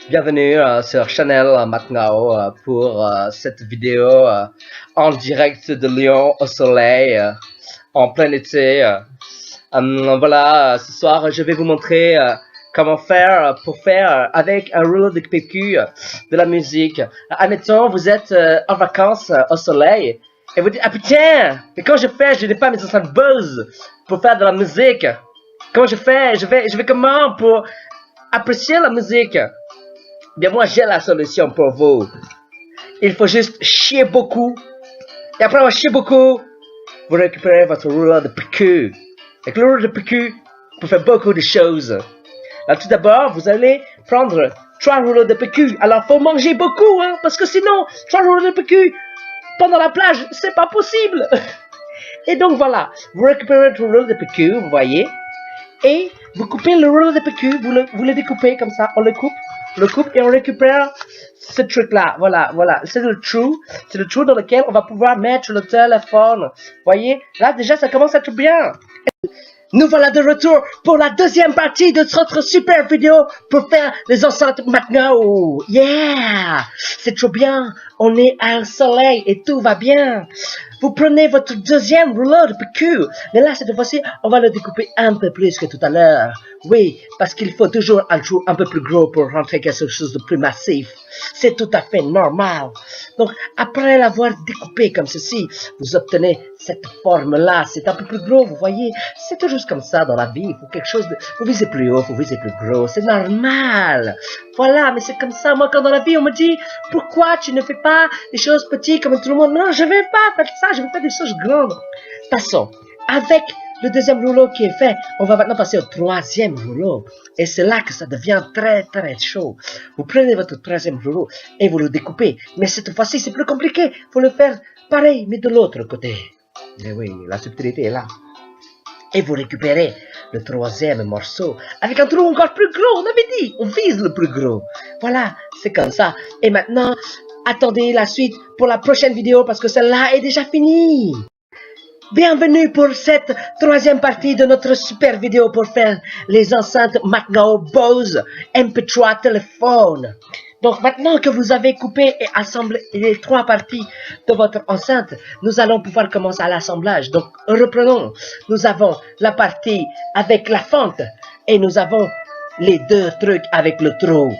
Bienvenue sur Chanel Matngao pour cette vidéo en direct de Lyon au soleil, en plein été. Voilà, ce soir je vais vous montrer comment faire pour faire avec un rouleau de PQ de la musique. Admettons, vous êtes en vacances au soleil et vous dites, ah putain, mais quand je fais, je n'ai pas mes enceintes Bose pour faire de la musique. Comment je fais? Je vais comment pour apprécier la musique? Bien, moi, j'ai la solution pour vous. Il faut juste chier beaucoup. Et après avoir chié beaucoup, vous récupérez votre rouleau de PQ. Avec le rouleau de PQ, vous faites beaucoup de choses. Alors, tout d'abord, vous allez prendre 3 rouleaux de PQ. Alors, faut manger beaucoup, hein, parce que sinon, 3 rouleaux de PQ pendant la plage, c'est pas possible. Et donc, voilà. Vous récupérez votre rouleau de PQ, vous voyez. Et vous coupez le rouleau de PQ, vous le découpez comme ça, on le coupe et on récupère ce truc-là. Voilà, c'est le trou dans lequel on va pouvoir mettre le téléphone. Voyez, là déjà ça commence à être bien. Nous voilà de retour pour la deuxième partie de notre super vidéo pour faire les enceintes Matngao. Yeah! C'est trop bien. On est à un soleil et tout va bien. Vous prenez votre deuxième rouleau de PQ. Mais là, cette fois-ci, on va le découper un peu plus que tout à l'heure. Oui, parce qu'il faut toujours un trou un peu plus gros pour rentrer quelque chose de plus massif. C'est tout à fait normal. Donc, après l'avoir découpé comme ceci, vous obtenez cette forme-là. C'est un peu plus gros, vous voyez. C'est toujours comme ça dans la vie. Il faut quelque chose de... Vous visez plus haut, vous visez plus gros. C'est normal. Voilà, mais c'est comme ça. Moi, quand dans la vie, on me dit, pourquoi tu ne fais pas des choses petites comme tout le monde? Non, je vais pas faire ça. Je vais faire des choses grandes. Passons. Avec le deuxième rouleau qui est fait, on va maintenant passer au troisième rouleau. Et c'est là que ça devient très très chaud. Vous prenez votre troisième rouleau et vous le découpez. Mais cette fois-ci, c'est plus compliqué. Il faut le faire pareil, mais de l'autre côté. Et oui, la subtilité est là. Et vous récupérez le troisième morceau avec un trou encore plus gros. On avait dit, on vise le plus gros. Voilà, c'est comme ça. Et maintenant, attendez la suite pour la prochaine vidéo parce que celle-là est déjà finie. Bienvenue pour cette troisième partie de notre super vidéo pour faire les enceintes Matngao Bose MP3 téléphone. Donc maintenant que vous avez coupé et assemblé les 3 parties de votre enceinte, nous allons pouvoir commencer à l'assemblage. Donc reprenons. Nous avons la partie avec la fente et nous avons les 2 trucs avec le trou.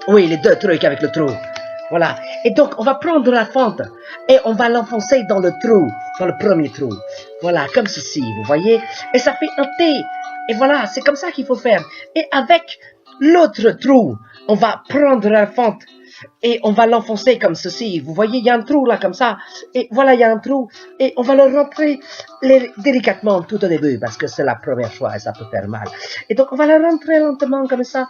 Oui, les 2 trucs avec le trou. Voilà. Et donc, on va prendre la fente et on va l'enfoncer dans le trou, dans le premier trou. Voilà, comme ceci, vous voyez. Et ça fait un T. Et voilà, c'est comme ça qu'il faut faire. Et avec l'autre trou, on va prendre la fente et on va l'enfoncer comme ceci. Vous voyez, il y a un trou là, comme ça. Et voilà, il y a un trou. Et on va le rentrer délicatement tout au début parce que c'est la première fois et ça peut faire mal. Et donc, on va le rentrer lentement comme ça.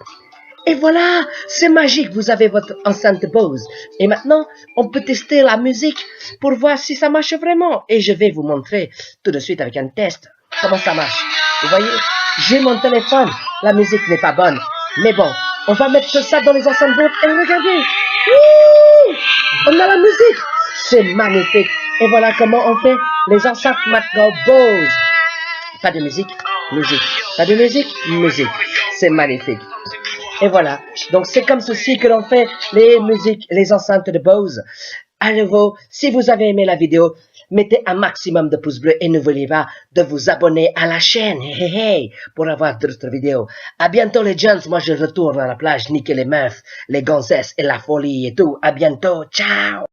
Et voilà, c'est magique, vous avez votre enceinte Bose. Et maintenant, on peut tester la musique pour voir si ça marche vraiment. Et je vais vous montrer tout de suite avec un test comment ça marche. Vous voyez, j'ai mon téléphone, la musique n'est pas bonne. Mais bon, on va mettre ça dans les enceintes Bose et regardez. Wouh, on a la musique. C'est magnifique. Et voilà comment on fait les enceintes Matngao Bose. Pas de musique, musique. Pas de musique, musique. C'est magnifique. Et voilà, donc c'est comme ceci que l'on fait les musiques, les enceintes de Bose. À nouveau, si vous avez aimé la vidéo, mettez un maximum de pouces bleus et n'oubliez pas de vous abonner à la chaîne pour avoir d'autres vidéos. À bientôt les gens, moi je retourne à la plage, niquer les meufs, les gonzesses et la folie et tout. À bientôt, ciao!